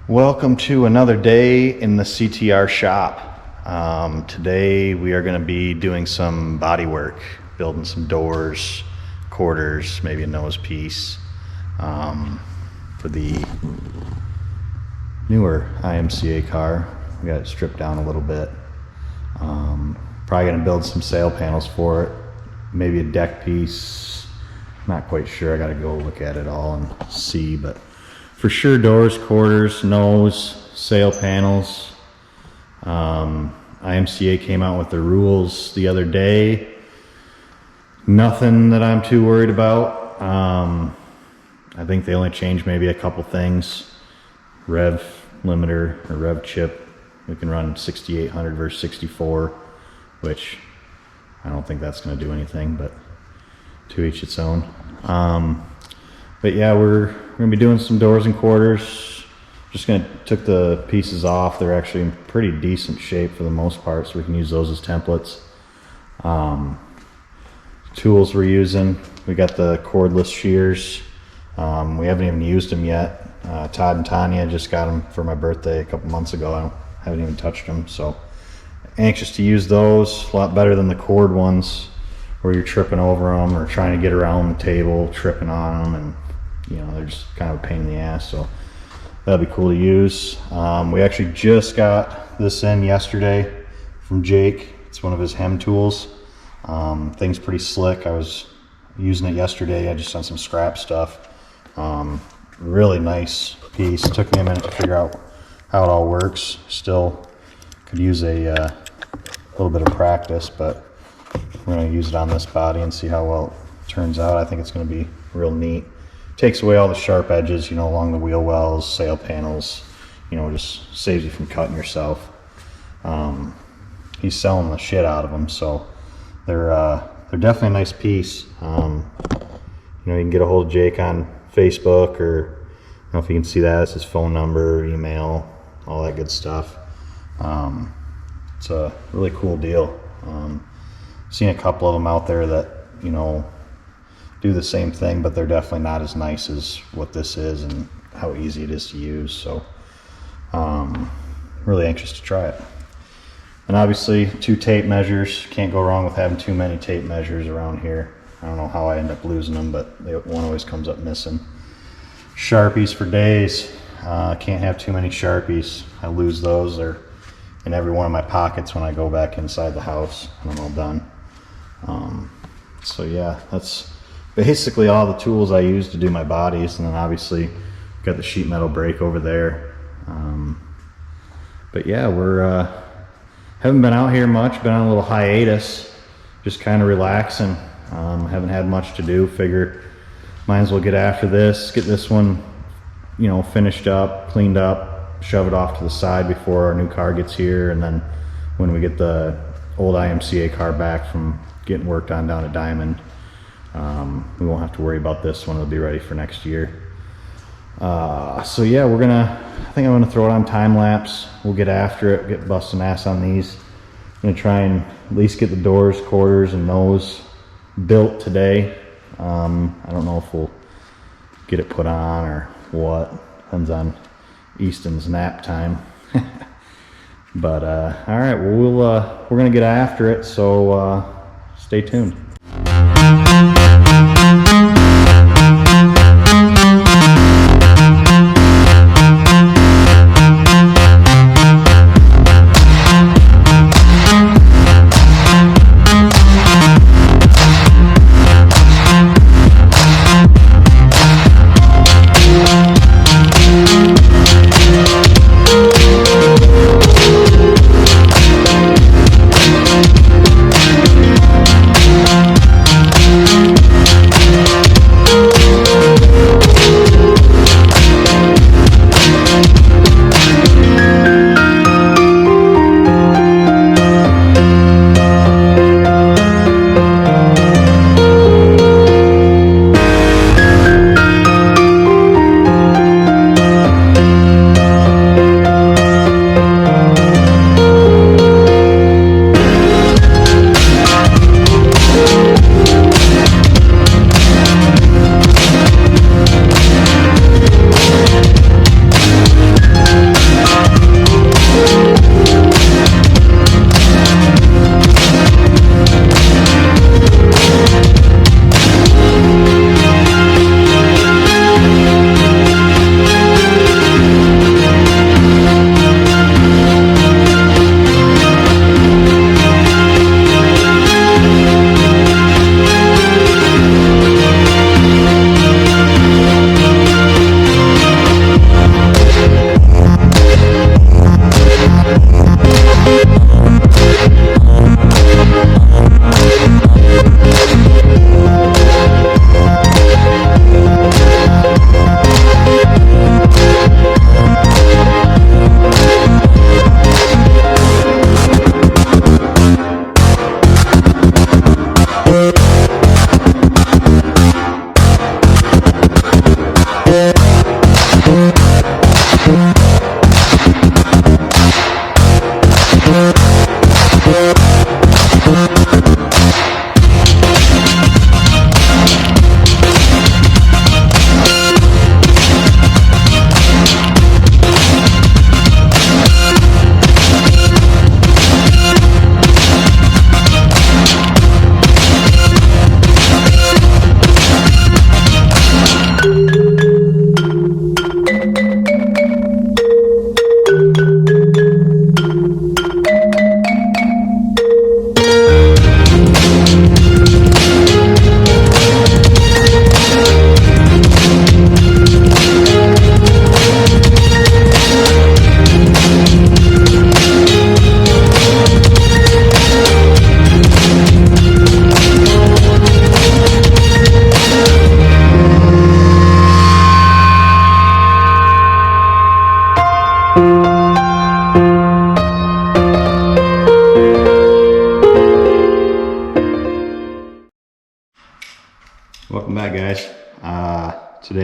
Welcome to another day in the CTR shop. Today we are going to be doing some body work, building some doors, quarters, maybe a nose piece for the newer IMCA car. We got it stripped down a little bit. Probably going to build some sail panels for it, maybe a deck piece. Not quite sure. I got to go look at it all and see, but for sure doors, quarters, nose, sail panels. IMCA came out with their rules the other day. Nothing that I'm too worried about. I think they only changed maybe a couple things. Rev limiter or rev chip. We can run 6800 versus 64, which I don't think that's going to do anything, but to each its own. But yeah, we're going to be doing some doors and quarters. Just going to took the pieces off. They're actually in pretty decent shape for the most part, so we can use those as templates. Tools we're using, we got the cordless shears. We haven't even used them yet. Todd and Tanya just got them for my birthday a couple months ago. I haven't even touched them, so anxious to use those. A lot better than the cord ones where you're tripping over them or trying to get around the table, tripping on them, and you know, they're just kind of a pain in the ass. So that'll be cool to use. We actually just got this in yesterday from Jake. It's one of his hem tools. Thing's pretty slick. I was using it yesterday. I just done some scrap stuff. Really nice piece. Took me a minute to figure out how it all works. Still could use a little bit of practice, but we're going to use it on this body and see how well it turns out. I think it's going to be real neat. Takes away all the sharp edges, you know, along the wheel wells, sail panels, you know, just saves you from cutting yourself. He's selling the shit out of them, so they're definitely a nice piece. You know, you can get a hold of Jake on Facebook, or I don't know if you can see that. It's his phone number, email, all that good stuff. It's a really cool deal. Seen a couple of them out there that, you know, do the same thing, but they're definitely not as nice as what this is and how easy it is to use. So really anxious to try it. And obviously 2 tape measures. Can't go wrong with having too many tape measures around here. I don't know how I end up losing them, but one always comes up missing. Sharpies for days. Can't have too many Sharpies. I lose those. They're in every one of my pockets when I go back inside the house when I'm all done. So yeah, that's basically all the tools I use to do my bodies. And then obviously got the sheet metal brake over there. But yeah, we're haven't been out here much, been on a little hiatus, just kind of relaxing. Haven't had much to do. Figure might as well get after this, get this one, you know, finished up, cleaned up, shove it off to the side before our new car gets here. And then when we get the old IMCA car back from getting worked on down at Diamond, we won't have to worry about this one. It'll be ready for next year. So yeah, I think I'm gonna throw it on time lapse. We'll get after it, get busting ass on these. I'm gonna try and at least get the doors, quarters, and nose built today. I don't know if we'll get it put on or what. Depends on Easton's nap time. But all right, well, we're gonna get after it, so stay tuned.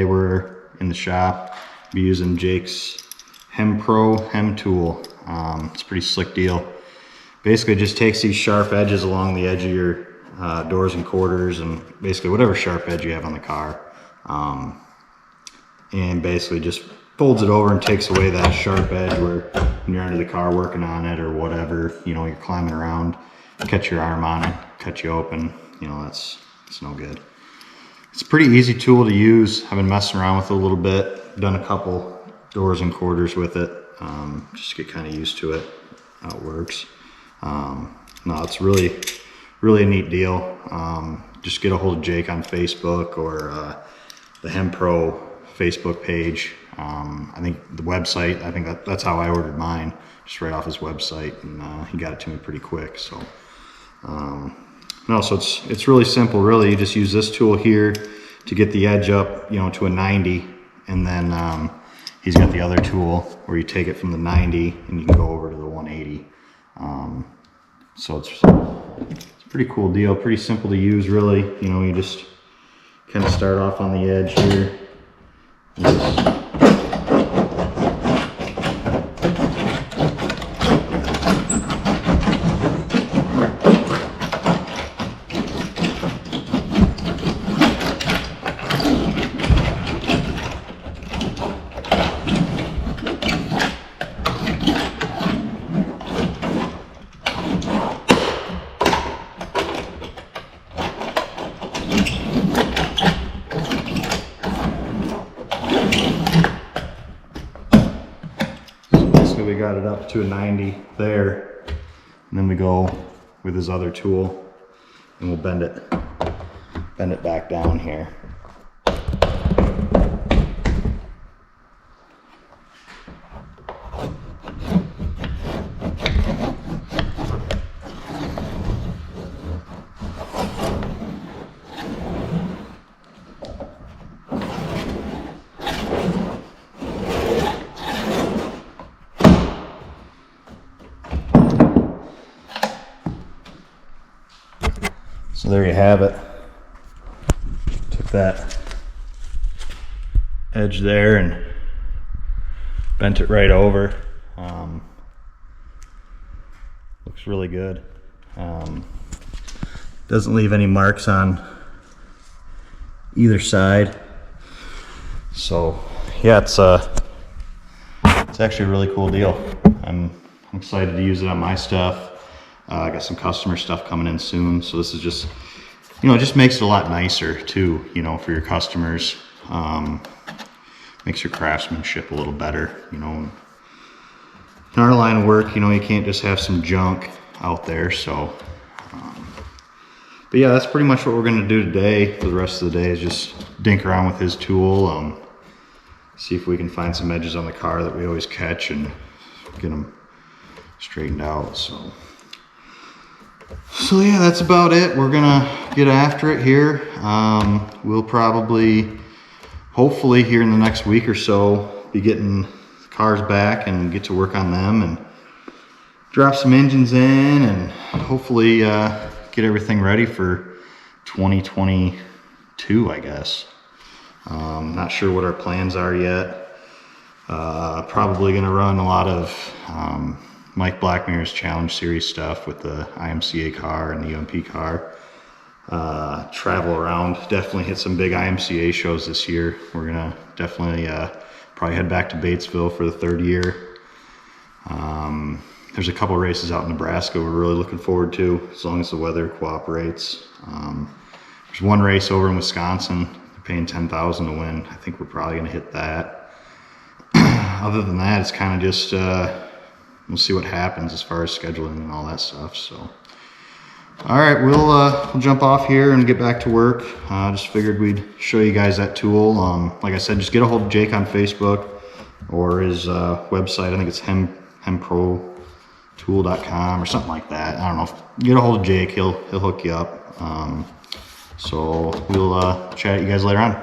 today we're in the shop. Be using Jake's HemPro Hem Tool. It's a pretty slick deal. Basically just takes these sharp edges along the edge of your doors and quarters, and basically whatever sharp edge you have on the car, and basically just folds it over and takes away that sharp edge where when you're under the car working on it or whatever, you know, you're climbing around, catch your arm on it, cut you open, you know, it's no good. It's a pretty easy tool to use. I've been messing around with it a little bit, done a couple doors and quarters with it, just to get kind of used to it, how it works. No, it's really a neat deal. Just get a hold of Jake on Facebook or the HemPro Facebook page. I think the website, I think that's how I ordered mine, just right off his website, and he got it to me pretty quick. So no, so it's really simple. Really, you just use this tool here to get the edge up, you know, to a 90, and then he's got the other tool where you take it from the 90 and you can go over to the 180. So it's a pretty cool deal, pretty simple to use, really. You know, you just kind of start off on the edge here. We got it up to a 90 there, and then we go with his other tool and we'll bend it back down here. So there you have it. Took that edge there and bent it right over. Looks really good. Doesn't leave any marks on either side. So yeah, it's actually a really cool deal. I'm excited to use it on my stuff. I got some customer stuff coming in soon, so this is just, you know, it just makes it a lot nicer too, you know, for your customers. Makes your craftsmanship a little better, you know. In our line of work, you know, you can't just have some junk out there, so. But yeah, that's pretty much what we're gonna do today. For the rest of the day is just dink around with his tool, see if we can find some edges on the car that we always catch and get them straightened out, so. So yeah, that's about it. We're gonna get after it here. We'll probably, hopefully here in the next week or so, be getting cars back and get to work on them and drop some engines in and hopefully get everything ready for 2022, I guess. Not sure what our plans are yet. Probably gonna run a lot of Mike Blackmer's Challenge Series stuff with the IMCA car and the UMP car. Travel around, definitely hit some big IMCA shows this year. We're gonna definitely probably head back to Batesville for the third year. There's a couple races out in Nebraska we're really looking forward to, as long as the weather cooperates. There's one race over in Wisconsin, they're paying $10,000 to win. I think we're probably gonna hit that. Other than that, it's kind of just, we'll see what happens as far as scheduling and all that stuff. So, all right, we'll jump off here and get back to work. Just figured we'd show you guys that tool. Like I said, just get a hold of Jake on Facebook or his website. I think it's hemprotool.com or something like that. I don't know. Get a hold of Jake. He'll hook you up. So we'll chat at you guys later on.